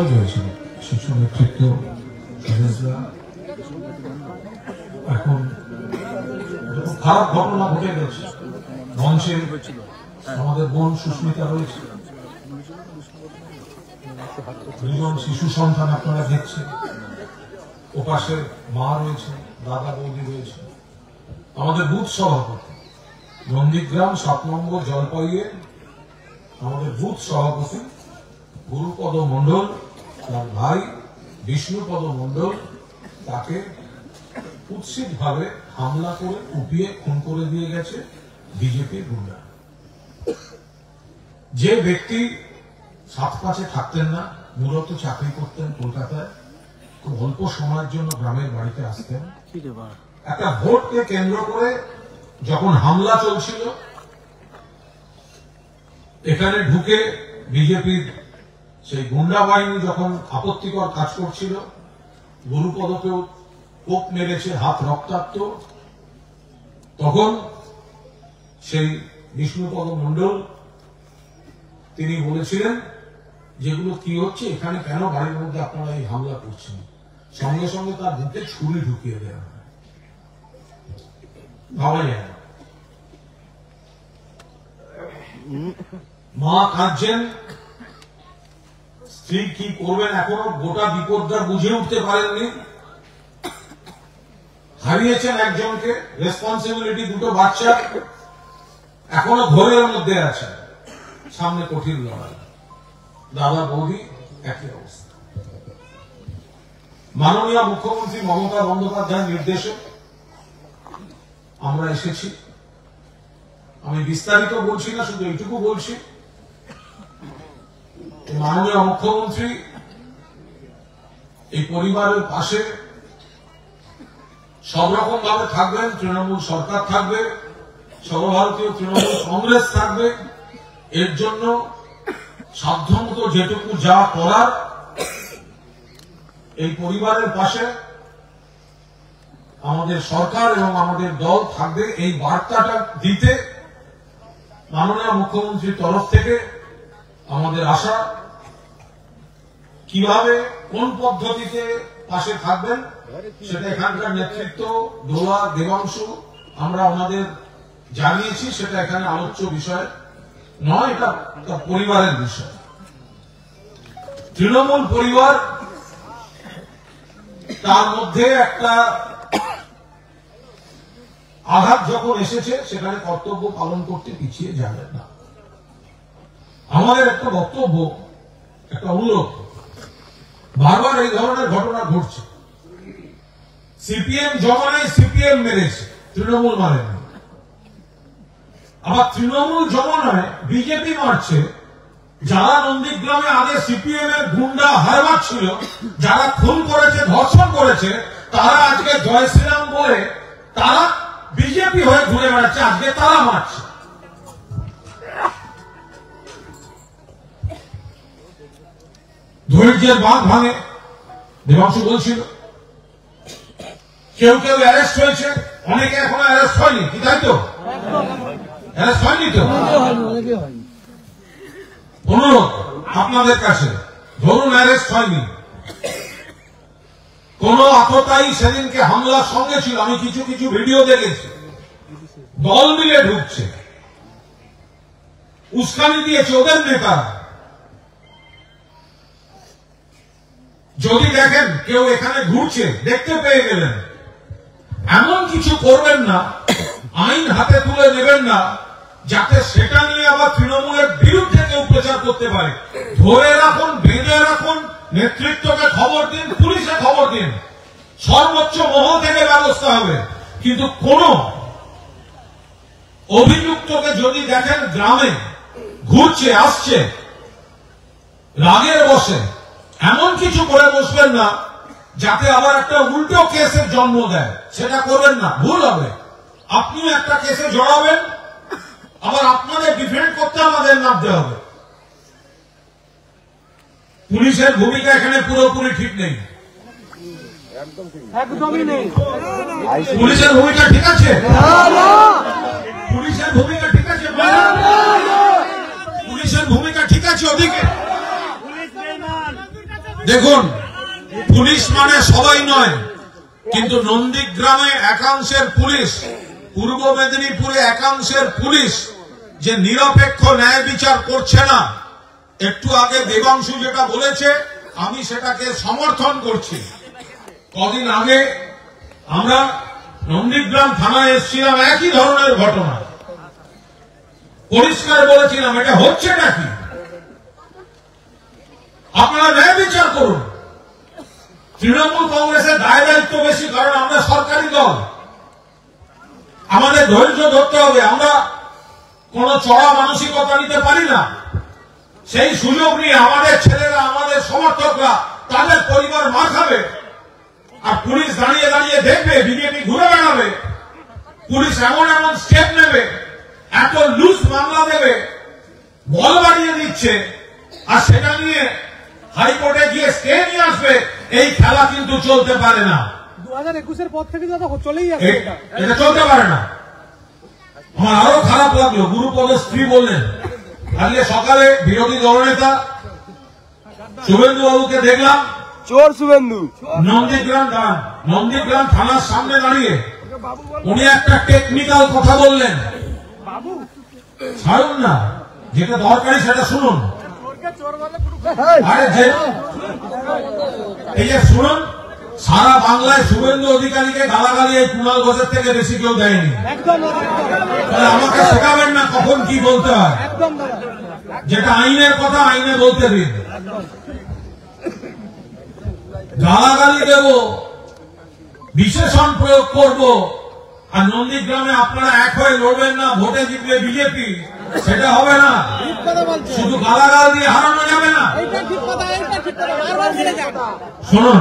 সবাই রয়েছেন, শীর্ষ নেতৃত্ব, এখন খারাপ ঘটনা ঘটে গেছে। মঞ্চে আমাদের বোন সুস্মিতা রয়েছে, দুজন শিশু সন্তান আপনারা দেখছেন, ওপাশে মা রয়েছে, দাদা বৌদি রয়েছে, আমাদের বুথ সভাপতি নন্দীগ্রাম 7 নম্বর জলপাইয়ে আমাদের বুথ সভাপতি গুরুপদ মন্ডল, তার ভাই বিষ্ণুপদ মন্ডল, তাকে কুৎসিত ভাবে হামলা করে কুপিয়ে খুন করে দিয়ে গেছে বিজেপি গুন্ডা। যে ব্যক্তি 7-5-এ থাকতেন না, মূলত চাকরি করতেন কলকাতায়, খুব অল্প সময়ের জন্য গ্রামের বাড়িতে আসতেন, একটা ভোটকে কেন্দ্র করে যখন হামলা চলছিল এখানে ঢুকে বিজেপির সেই গুন্ডা বাহিনী যখন আপত্তিকর কাজ করছিল, গুরুপদকেও কোপ মেরেছে, হাত রক্তাক্ত, তখন সেই বিষ্ণুপদ মন্ডল তিনি বলেছিলেন যেগুলো কি হচ্ছে এখানে, কেন বাড়ির মধ্যে আপনারা এই হামলা করছেন, সঙ্গে সঙ্গে তার বুকে ছুরি ঢুকিয়ে দেওয়া হয়। ভাবা যায় না। মা কাঁদছেন, স্ত্রী কি করবেন এখনো গোটা বিপদটা বুঝে উঠতে পারেননি। হারিয়েছেন একজনকে, রেসপন্সিবিলিটি, দুটো বাচ্চা এখনো ঘরের মধ্যে আছে, সামনে কঠিন লড়াই। দাদা বৌদি একই অবস্থা। মাননীয় মুখ্যমন্ত্রী মমতা বন্দ্যোপাধ্যায়ের নির্দেশে আমরা এসেছি। আমি বিস্তারিত বলছি না, শুধু এইটুকু বলছি, মাননীয় মুখ্যমন্ত্রী এই পরিবারের পাশে সব রকম ভাবে থাকবেন। তৃণমূল সরকার থাকবে, সর্বভারতীয় তৃণমূল কংগ্রেস থাকবে, এর জন্য সাধ্যমতো যেটুকু যা করার এই পরিবারের পাশে আমাদের সরকার এবং আমাদের দল থাকবে। এই বার্তাটা দিতে মাননীয় মুখ্যমন্ত্রীর তরফ থেকে আমাদের আশা, কিভাবে কোন পদ্ধতিতে পাশে থাকবেন সেটা এখানকার নেতৃত্ব দোলা, দেবাংশু, আমরা ওনাদের জানিয়েছি, সেটা এখানে আলোচ্য বিষয় নয়, এটা পরিবারের বিষয়। তৃণমূল পরিবার, তার মধ্যে একটা আঘাত যখন এসেছে সেখানে কর্তব্য পালন করতে পিছিয়ে যাবেন না। আমাদের একটা বক্তব্য, একটা অনুরোধ, বারবার এই ধরনের ঘটনা ঘটছে। সিপিএম জমানায় সিপিএম মেরেছে, তৃণমূল মারেনি। আবার তৃণমূল জমানায় বিজেপি মারছে। যারা নন্দীগ্রামে আগে সিপিএম এর গুন্ডা হারবার ছিল, যারা খুন করেছে, ধর্ষণ করেছে, তারা আজকে জয় শ্রীরাম বলে তারা বিজেপি হয়ে ঘুরে বেড়াচ্ছে, আজকে তারা মারছে। ধৈর্যের বাঁধ ভাঙে, দেবাংশু বলছিল। কেউ কেউ অ্যারেস্ট হয়েছে, অনেকে এখনো অ্যারেস্ট হয়নি, কি তাই তো? অ্যারেস্ট হয়নি তো? অনুরোধ আপনাদের কাছে, ধরুন অ্যারেস্ট হয়নি, কোন আততায়ী সেদিনকে হামলার সঙ্গে ছিল, আমি কিছু কিছু ভিডিও দেখেছি, দল মিলে ঢুকছে, উস্কানি দিয়েছে ওদের নেতারা। যদি দেখেন কেউ এখানে ঘুরছে, দেখতে পেয়ে গেলেন, এমন কিছু করবেন না, আইন হাতে তুলে নেবেন না, যাতে সেটা নিয়ে আবার তৃণমূলের বিরুদ্ধে কেউ প্রচার করতে পারে। ধরে রাখুন, বেঁধে রাখুন, নেতৃত্বকে খবর দিন, পুলিশে খবর দিন, সর্বোচ্চ মহল থেকে ব্যবস্থা হবে। কিন্তু কোন অভিযুক্তকে যদি দেখেন গ্রামে ঘুরছে, আসছে, রাগের বসে এমন কিছু করে বসবেন না যাতে আবার একটা উল্টো কেসের জন্ম দেয়, সেটা করবেন না, ভুল হবে। আপনিও একটা কেসে জড়াবেন, আবার আপনাদের ডিফেন্ড করতে আমাদের নামতে হবে। পুলিশের ভূমিকা এখানে পুরোপুরি ঠিক নেই, একদমই নেই। পুলিশের ভূমিকা ঠিক আছে? পুলিশের ভূমিকা ঠিক আছে? পুলিশের ভূমিকা ঠিক আছে? ওদিকে দেখুন, পুলিশ মানে সবাই নয়, কিন্তু নন্দীগ্রামে একাংশের পুলিশ, পূর্ব মেদিনীপুরে একাংশের পুলিশ যে নিরপেক্ষ ন্যায় বিচার করছে না, একটু আগে দেবাংশু যেটা বলেছে আমি সেটাকে সমর্থন করছি। কদিন আগে আমরা নন্দীগ্রাম থানায় এসেছিলাম, একই ধরনের ঘটনা, পরিষ্কার বলেছিলাম এটা হচ্ছে নাকি, আপনারা ন্যায় বিচার করুন। তৃণমূল কংগ্রেসের দায় দায়িত্ব বেশি, কারণ আমরা সরকারি দল, আমাদের ধৈর্য ধরতে হবে, আমরা কোন চড়া মানসিকতা নিতে পারি না। সেই সুযোগ নিয়ে আমাদের ছেলেরা, আমাদের সমর্থকরা, তাদের পরিবার মার খাবে, আর পুলিশ দাঁড়িয়ে দাঁড়িয়ে দেখবে, বিজেপি ঘুরে বেড়াবে, পুলিশ এমন এমন স্টেপ নেবে, এত লুজ মামলা দেবে, বল বাড়িয়ে দিচ্ছে, আর সেটা নিয়ে হাইকোর্টে গিয়ে স্টে নিয়ে আসবে। এই খেলা কিন্তু চলতে পারে না। 2021-এর পর থেকে চলেই যাচ্ছে, এটা চলতে পারে না। আমার আরো খারাপ লাগলো, গুরুপদ স্ত্রী বললেন, আজকে সকালে বিরোধী দলনেতা শুভেন্দু বাবুকে দেখলাম, চোর শুভেন্দু, নন্দীগ্রাম থানার সামনে দাঁড়িয়ে উনি একটা টেকনিক্যাল কথা বললেন। ছাড়ুন না, যেটা দরকারি সেটা শুনুন। এই যে শুনুন, সারা বাংলায় শুভেন্দু অধিকারীকে গালাগালি এই কুণাল ঘোষের থেকে বেশি কেউ দেয়নি। আমাকে শেখাবেন না কখন কি বলতে হয়, যেটা আইনের কথা আইনে বলতে দিন। গালাগালি দেব, বিশেষণ প্রয়োগ করব, আর নন্দীগ্রামে আপনারা এক হয়ে লড়বেন না, ভোটে জিতবে বিজেপি, সেটা হবে না। শুধু গালাগাল দিয়ে হারানো যাবে না। শুনুন,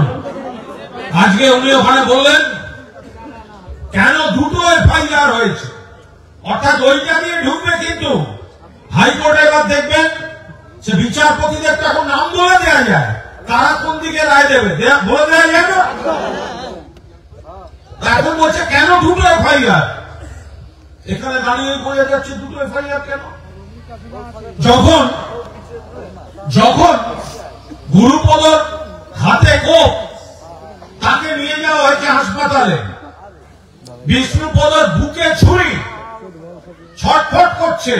আজকে উনি ওখানে বললেন কেন দুটো এফআইআর হয়েছে, অর্থাৎ ওইটা দিয়ে ঢুকবে, কিন্তু হাইকোর্টে এবার দেখবেন সে বিচারপতিদের এখন নাম বলে দেওয়া যায়, তারা কোন দিকে রায় দেবে বলে দেওয়া যায় না। এখন বলছে কেন দুটো এফআইআর, এখানে দাঁড়িয়ে বোঝা যাচ্ছে দুটো এফআইআর কেন। যখন গুরুপদর হাতে কোপ, তাকে নিয়ে যাওয়া হয়েছে হাসপাতালে, বিষ্ণুপদর বুকে ছুরি, ছটফট করছে,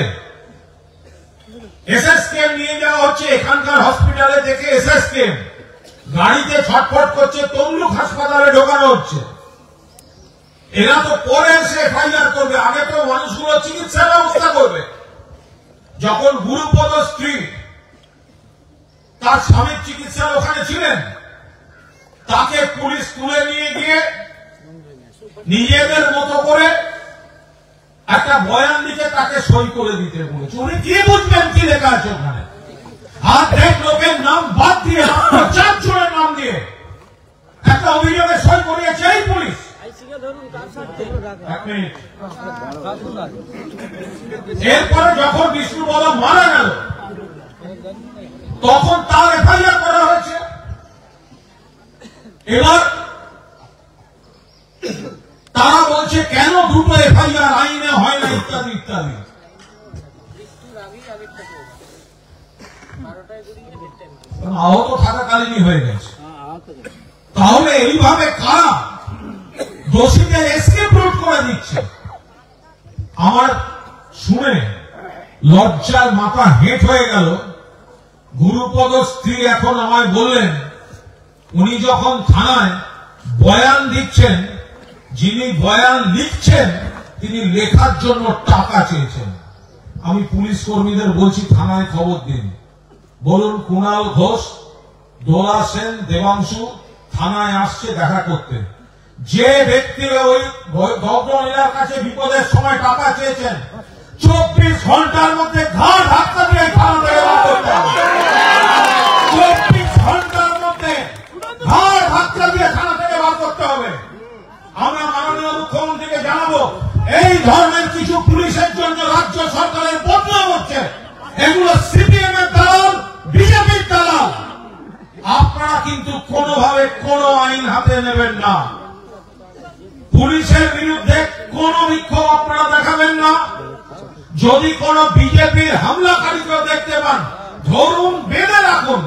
এসএসকে নিয়ে যাওয়া হচ্ছে এখানকার হসপিটালে, দেখে এসএসকে গাড়িতে ছটফট করছে, তমলুক হাসপাতালে ঢোকানো হচ্ছে। এরা তো পরে এসে এফআইআর করবে, আগে তো মানুষগুলো চিকিৎসার ব্যবস্থা করবে। যখন গুরুপদ স্ত্রী তার স্বামীর চিকিৎসার ওখানে ছিলেন, তাকে পুলিশ তুলে নিয়ে গিয়ে নিজেদের মতো করে একটা বয়ান দিতে, তাকে সই করে দিতে বলেছে। উনি কি বুঝবেন কি লেখা আছে ওখানে? আর দেখ লোকের নাম বাদ দিয়ে, 4 জনের নাম দিয়ে একটা অভিযোগে সই করিয়েছে এই পুলিশ। এরপরে যখন বিষ্ণুপদ মারা গেল, তখন তার এফআইআর করা হয়েছে। এবার তারা বলছে কেন দুটো এফআইআর আইনে হয় না, ইত্যাদি ইত্যাদি। আহত থাকাকালীনই হয়ে গেছে। তাহলে এইভাবে কারা দোষীদের এসকেপ রুট করে দিচ্ছে? আমার শুনে লজ্জার মাথা হেঁট হয়ে গেল। গুরুপদ স্ত্রী এখন আমায় বললেন, উনি যখন থানায় বয়ান দিচ্ছেন, যিনি বয়ান লিখছেন তিনি লেখার জন্য টাকা চেয়েছেন। আমি পুলিশ কর্মীদের বলছি, থানায় খবর দিন, বলুন কুণাল ঘোষ, দোলা সেন, দেবাংশু থানায় আসছে দেখা করতে। যে ব্যক্তিরা ওই ভদ্রমহিলার কাছে বিপদের সময় টাকা চেয়েছেন, 24 ঘন্টার মধ্যে ঘাড় ধাক্কা দিয়ে থানা থেকে বার করতে হবে। 24 ঘন্টার মধ্যে ঘাড় ধাক্কা দিয়ে থানা থেকে বার করতে হবে। আমরা মাননীয় মুখ্যমন্ত্রীকে জানাবো, এই ধরনের কিছু পুলিশের জন্য রাজ্য সরকারের বদনাম হচ্ছে, এগুলো সিপিএম এর দালাল, বিজেপির দালাল। আপনারা কিন্তু কোনোভাবে কোনো আইন হাতে নেবেন না। পুলিশের বিরুদ্ধে কোন বিক্ষোভ আপনারা দেখাবেন না। যদি কোন বিজেপির হামলাকারীকে দেখতে পান, ধরুন, বেঁধে রাখুন,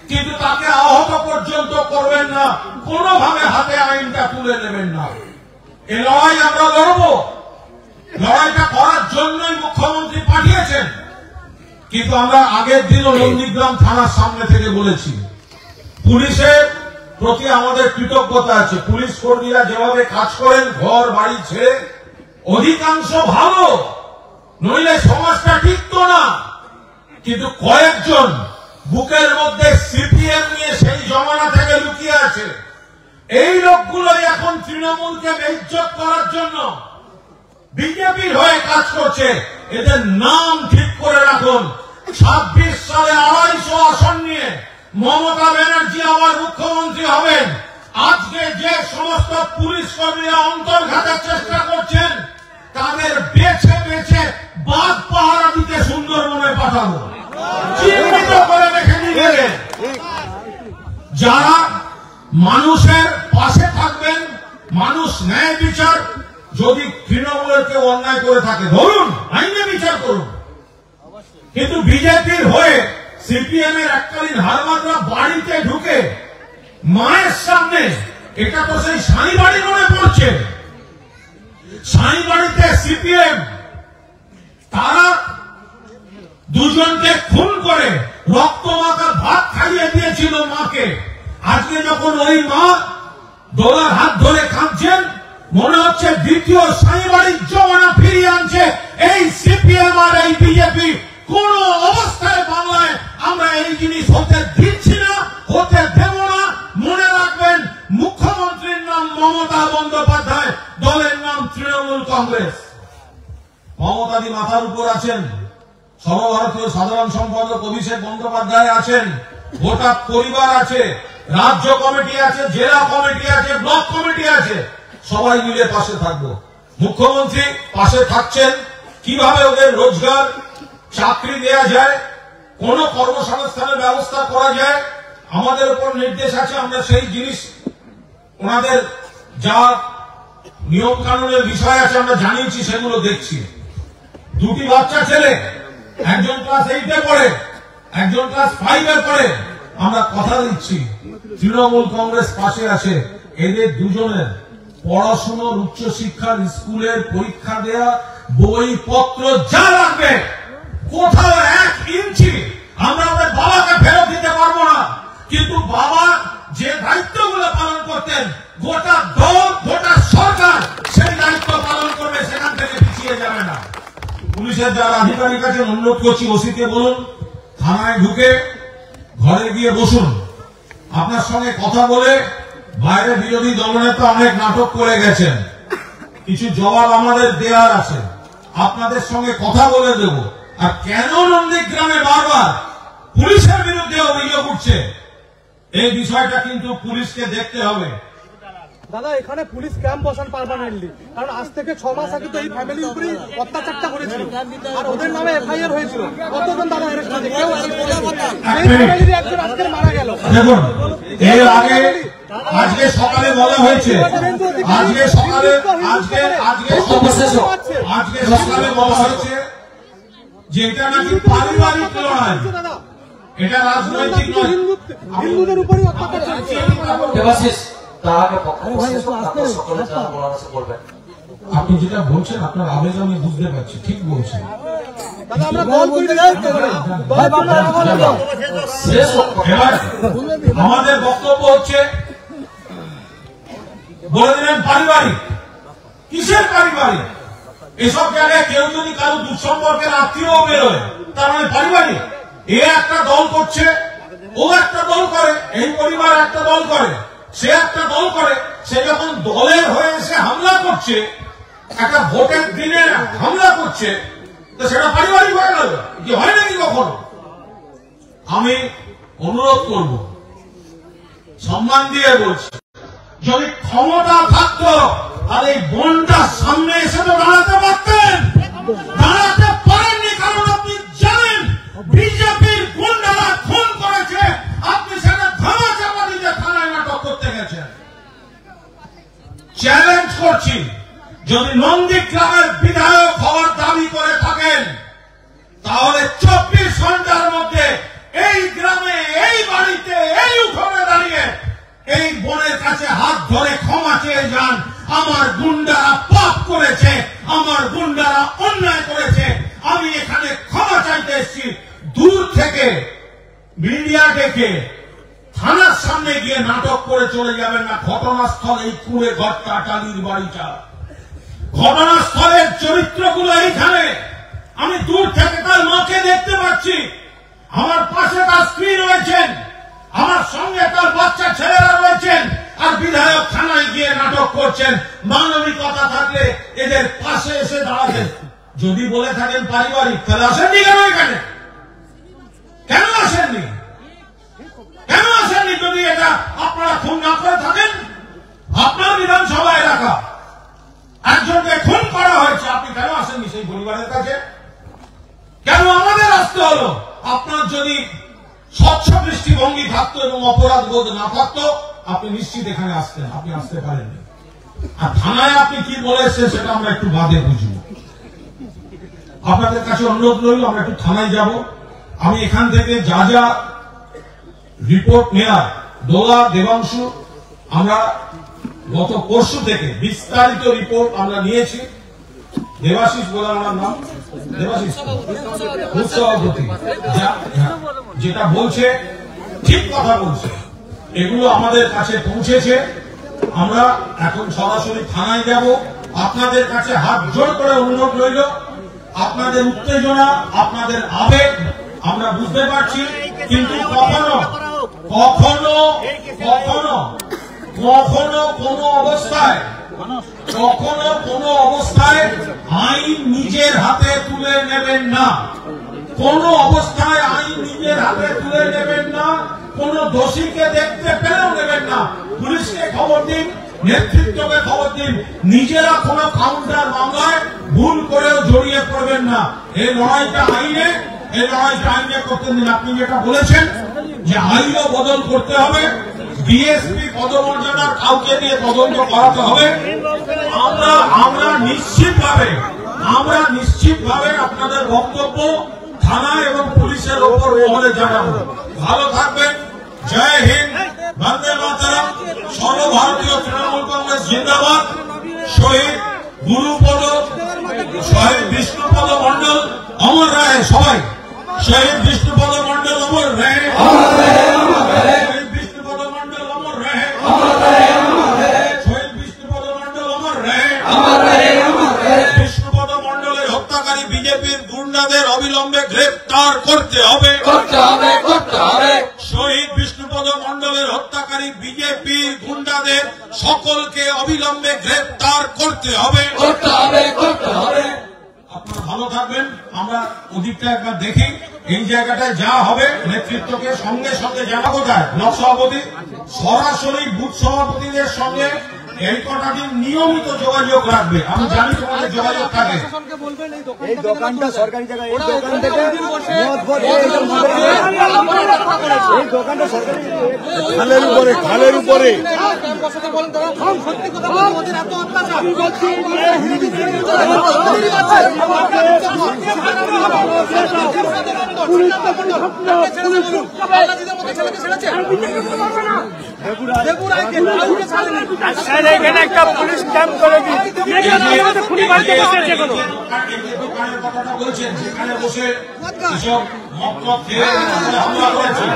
কিন্তু তাকে আহত পর্যন্ত করবেন না, কোনোভাবে হাতে আইনটা তুলে নেবেন না। এই লড়াই আমরা লড়ব, লড়াইটা করার জন্যই মুখ্যমন্ত্রী পাঠিয়েছেন। কিন্তু আমরা আগের দিনও নন্দীগ্রাম থানার সামনে থেকে বলেছি, পুলিশের প্রতি আমাদের কৃতজ্ঞতা আছে। পুলিশ কর্মীরা যেভাবে কাজ করেন ঘর বাড়ি ছেড়ে, অধিকাংশ ভালো, নইলে সমাজটা টিকতো না। কিন্তু কয়েকজন বুকের মধ্যে সিপিএম নিয়ে সেই জমানা থেকে লুকিয়ে আছে। এই লোকগুলোই এখন তৃণমূলকে বেইজ্জত করার জন্য বিজেপির হয়ে কাজ করছে। এদের নাম ঠিক করে রাখুন। 26 সালে 250 আসন নিয়ে মমতা ব্যানার্জি আবার মুখ্যমন্ত্রী হবেন। আজকে যে সমস্ত পুলিশ কর্মীরা অন্তর্ঘাতের চেষ্টা করছেন, তাদের বেছে বেছে বাঘ পাহারা দিতে সুন্দরবনে পাঠাবো, চিহ্নিত করে রেখে দিবে। যারা মানুষের পাশে থাকবেন, মানুষ ন্যায় বিচার, যদি তৃণমূলের কেউ অন্যায় করে থাকে ধরুন, আইনে বিচার করুন। কিন্তু বিজেপির হয়ে সিপিএম এর এককালীন হারমাদরা বাড়িতে ঢুকে মায়ের সামনে, এটা তো সেই সাঁই বাড়ি মনে পড়ছে। সাঁই বাড়িতে সিপিএম তারা দুজনকে খুন করে রক্তমাখা ভাত খাইয়ে দিয়েছিল মাকে। আজকে যখন ওই মা দোলার হাত ধরে কাঁদছেন, মনে হচ্ছে দ্বিতীয় সাঁই বাড়ির জমানা ফিরিয়ে আনছে এই সিপিএম আর এই বিজেপি। কোন অবস্থায় বাংলায় আমরা এই জিনিস হতে দিচ্ছি না, হতে দেব না। মনে রাখবেন, মুখ্যমন্ত্রীর নাম মমতা বন্দ্যোপাধ্যায়, দলের নাম তৃণমূল কংগ্রেস। মমতাদি মাথার উপর আছেন, সর্বভারতীয় সাধারণ সম্পাদক অভিষেক বন্দ্যোপাধ্যায় আছেন, গোটা পরিবার আছে, রাজ্য কমিটি আছে, জেলা কমিটি আছে, ব্লক কমিটি আছে। সবাই মিলে পাশে থাকবো। মুখ্যমন্ত্রী পাশে থাকছেন, কিভাবে ওদের রোজগার চাকরি দেয়া যায়, কোন কর্মসংস্থানের ব্যবস্থা করা যায়, আমাদের উপর নির্দেশ আছে। আমরা সেই জিনিস, ওনাদের যা নিয়ম কানুনের বিষয় আছে আমরা জানিয়েছি, সেগুলো দেখছি। দুটি বাচ্চা ছেলে, একজন ক্লাস 8-এ পড়ে, একজন ক্লাস 5-এ পড়ে। আমরা কথা দিচ্ছি, তৃণমূল কংগ্রেস পাশে আছে। এদের দুজনের পড়াশোনার, উচ্চশিক্ষার, স্কুলের পরীক্ষা দেয়া, বইপত্র যা লাগবে, কোথাও 1 ইঞ্চি আমরা আমাদের বাবাকে ফেরত দিতে পারবো না। কিন্তু বাবা যে দায়িত্বগুলো পালন করতেন, গোটা দল, গোটা সরকার সেই দায়িত্ব পালন করবে, সেখান থেকে পিছিয়ে যাবে না। পুলিশের যারা আধিকারিক আছেন, অনুরোধ করছি, ওসিকে বলুন থানায় ঢুকে ঘরে গিয়ে বসুন। আপনার সঙ্গে কথা বলে বাইরে বিরোধী দলনেতা অনেক নাটক করে গেছেন, কিছু জবাব আমাদের দেওয়ার আছে, আপনাদের সঙ্গে কথা বলে দেব। আর কেন নন্দীগ্রামে বারবার পুলিশের বিরুদ্ধে অভিযোগ উঠছে, এই বিষয়টা কিন্তু পুলিশকে দেখতে হবে। দাদা, এখানে পুলিশ ক্যাম্প বসান পার্মানেন্টলি, কারণ আজ থেকে 6 মাস আগে তো এই ফ্যামিলির উপরে অত্যাচারটা করেছিল আর ওদের নামে এফআইআর হয়েছিল। কতজন দাদা অ্যারেস্ট হয়েছে? কেউ ফ্যামিলির একজন আজকে মারা গেল। দেখুন, এর আগে আজকে সকালে বলা হয়েছে, আজকে সকালে বলা হয়েছে যে এটা নাকি পারিবারিক লড়াই, এটা রাজনৈতিক নয়। হিন্দুদের উপরই অত্যাচার চলছে। আপনি যেটা বলছেন, আপনার আবেগ আমি বুঝতে পারছি, ঠিক বলছেন। আমাদের বক্তব্য হচ্ছে, বলে দিলেন পারিবারিক। কিসের পারিবারিক? এসব জায়গায় কেউ যদি কারো দুঃসম্পর্কের আত্মীয় বেরোয়, তার মানে পারিবারিক। এ একটা দল করছে, ও একটা দল করে, এই পরিবার একটা দল করে, সে একটা দল করে। সে যখন দলের হয়ে এসে হামলা করছে, একটা ভোটের দিনে হামলা করছে, তো সেটা পারিবারিক হয়ে গেল কি? হয় নাকি কখনো? আমি অনুরোধ করব, সম্মান দিয়ে বলছি, যদি ক্ষমতা থাকতো আর এই বোনটার সামনে এসে তো দাঁড়াতে পারতেন, দাঁড়াতে পারেননি। কারণ আপনি জানেন বিজেপির গুন্ডারা খুন করেছে, আপনি সেটা ধামা চাপা দিতে থানায় নাটক করতে গেছেন। চ্যালেঞ্জ করছি, যদি নন্দীগ্রামের বিধায়ক হওয়ার দাবি করে থাকেন, তাহলে 24 ঘন্টার মধ্যে এই গ্রামে, এই বাড়িতে, এই বোনের কাছে হাত ধরে ক্ষমা চেয়ে যান। আমার গুন্ডারা পাপ করেছে, আমার গুন্ডারা অন্যায় করেছে, আমি এখানে ক্ষমা চাইতে এসেছি। দূর থেকে মিডিয়া ডেকে থানার সামনে গিয়ে নাটক করে চলে যাবেন না। ঘটনাস্থল এই কুড়ে ঘরটা, টালির বাড়িটা, ঘটনাস্থলের চরিত্রগুলো এইখানে। আমি দূর থেকে তার মাকে দেখতে পাচ্ছি, আমার পাশে তার স্ত্রী রয়েছেন, আমার সঙ্গে তার বাচ্চা ছেলেরা রয়েছেন, আর বিধায়ক থানায় গিয়ে নাটক করছেন। মানবিকতা থাকলে এদের পাশে এসে দাঁড়াবেন। যদি বলে থাকেন পারিবারিক, তাহলে আসেননি কেন এখানে? কেন আসেননি? কেন আসেননি? যদি এটা আপনারা খুন না করে থাকেন, আপনার বিধানসভা এলাকা একজনকে খুন করা হয়েছে, আপনি কেন আসেননি সেই পরিবারের কাছে? কেন আমাদের আসতে হলো? আপনার যদি স্বচ্ছ দৃষ্টিভঙ্গি থাকতো এবং অপরাধ বোধ না থাকতো, আপনি নিশ্চিত এখানে আসতেন। আপনি আসতে পারেননি। আর থানায় আপনি কি বলেছেন সেটা আমরা একটু বাদে বুঝব। আপনাদের কাছে অনুরোধ রইল, আমরা একটু থানায় যাব। আমি এখান থেকে যা যা রিপোর্ট নেওয়ার, দোলা, দেবাংশু, আমরা গত পরশু থেকে বিস্তারিত রিপোর্ট আমরা নিয়েছি। দেবাশিস বলে আমার নাম, দেবাশিস সভাপতি, যেটা বলছে ঠিক কথা বলছে, এগুলো আমাদের কাছে পৌঁছেছে। আমরা এখন সরাসরি থানায় যাব। আপনাদের কাছে হাত জোড় করে অনুরোধ রইল, আপনাদের উত্তেজনা, আপনাদের আবেগ আমরা বুঝতে পারছি, কিন্তু কখনো কখনো কখনো কখনো কোনো অবস্থায় আইন নিজের হাতে তুলে নেবেন না। কোন অবস্থায় আইন নিজের হাতে তুলে নেবেন না। কোন দোষীকে দেখতে পেলেও নেবেন না। পুলিশকে খবর দিন, নেতৃত্বকে খবর দিন। নিজেরা কোন কাউন্টার মামলায় ভুল করেও জড়িয়ে পড়বেন না। এই লড়াইটা আইনে করতে দিন। আপনি যেটা বলেছেন যে আইনও বদল করতে হবে, ডিএসপি পদমর্যাদার কাউকে দিয়ে তদন্ত করাতে হবে। আমরা নিশ্চিতভাবে আপনাদের বক্তব্য থানা এবং পুলিশের ওপর মহলে জানাবো। ভালো থাকবেন। জয় হিন্দ, বন্দে মাতরম। সর্বভারতীয় তৃণমূল কংগ্রেস জিন্দাবাদ। শহীদ গুরুপদ, শহীদ বিষ্ণুপদ মন্ডল অমর রায়। সবাই শহীদ বিষ্ণুপদ মন্ডল অমর রায়, শহীদ বিষ্ণুপদ মন্ডল অমর রায়, শহীদ বিষ্ণুপদ মন্ডল অমর রায়। বিষ্ণুপদ মন্ডলের হত্যাকারী বিজেপির গুন্ডাদের অবিলম্বে গ্রেফতার করতে হবে। শহীদ বিষ্ণুপদ মন্ডলের হত্যাকারী বিজেপির গুন্ডাদের সকলকে অবিলম্বে গ্রেফতার করতে হবে। আপনারা ভালো থাকবেন। আমরা ওদিকটা একবার দেখি। এই জায়গাটায় যা হবে নেতৃত্বকে সঙ্গে সঙ্গে জানা। কোথায় ব্লক সভাপতি সরাসরি বুথ সভাপতিদের সঙ্গে এই কটা দিন নিয়মিত যোগাযোগ রাখবে। আমি জানি তোমাদের যোগাযোগ থাকে। এই দোকানটা সরকারি জায়গা, এই দোকান থেকে এই দোকানটা সরকারি, খালের উপরে একটা পুলিশ ক্যাম্প করে দিন। দোকানের কথাটা বলছেন, সেখানে বসে এসব মদ খেয়ে হামলা করেছেন।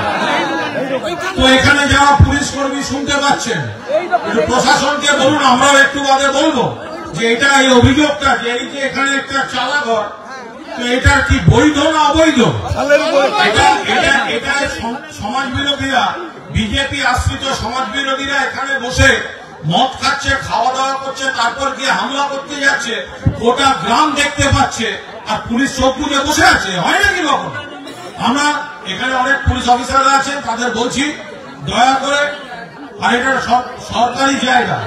তো এখানে যারা পুলিশ কর্মী শুনতে পাচ্ছেন, প্রশাসনকে বলুন, আমরাও একটু বাদে বলবো যে এটা এই অভিযোগটা যে এই যে এখানে একটা চালা ঘর, তো এটা কি বৈধ না অবৈধ? এটা সমাজ বিরোধীরা, বিজেপি আশ্রিত সমাজ বিরোধীরা এখানে বসে মদ খাচ্ছে, খাওয়া দাওয়া করছে, তারপর গিয়ে হামলা করতে যাচ্ছে, গোটা গ্রাম দেখতে পাচ্ছে, আর পুলিশ চোখ বুজে বসে আছে। হয় নাকি কখন? আমরা এখানে অনেক পুলিশ অফিসাররা আছেন, তাদের বলছি দয়া করে, আর এটা সরকারি জায়গা,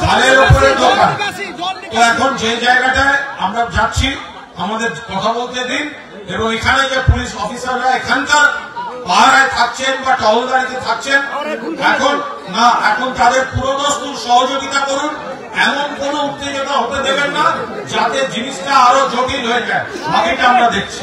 খালের উপরে দোকান। তো এখন যে জায়গাটায় আমরা যাচ্ছি আমাদের কথা বলতে দিন, এবং এখানে যে পুলিশ অফিসাররা এখানকার পাহারায় থাকছেন বা টহলদারিতে থাকছেন, এখন তাদের পুরোদস্তুর সহযোগিতা করুন। এমন কোন উত্তেজনা হতে দেবেন না যাতে জিনিসটা আরো জটিল হয়ে যায়। বাকিটা আমরা দেখছি।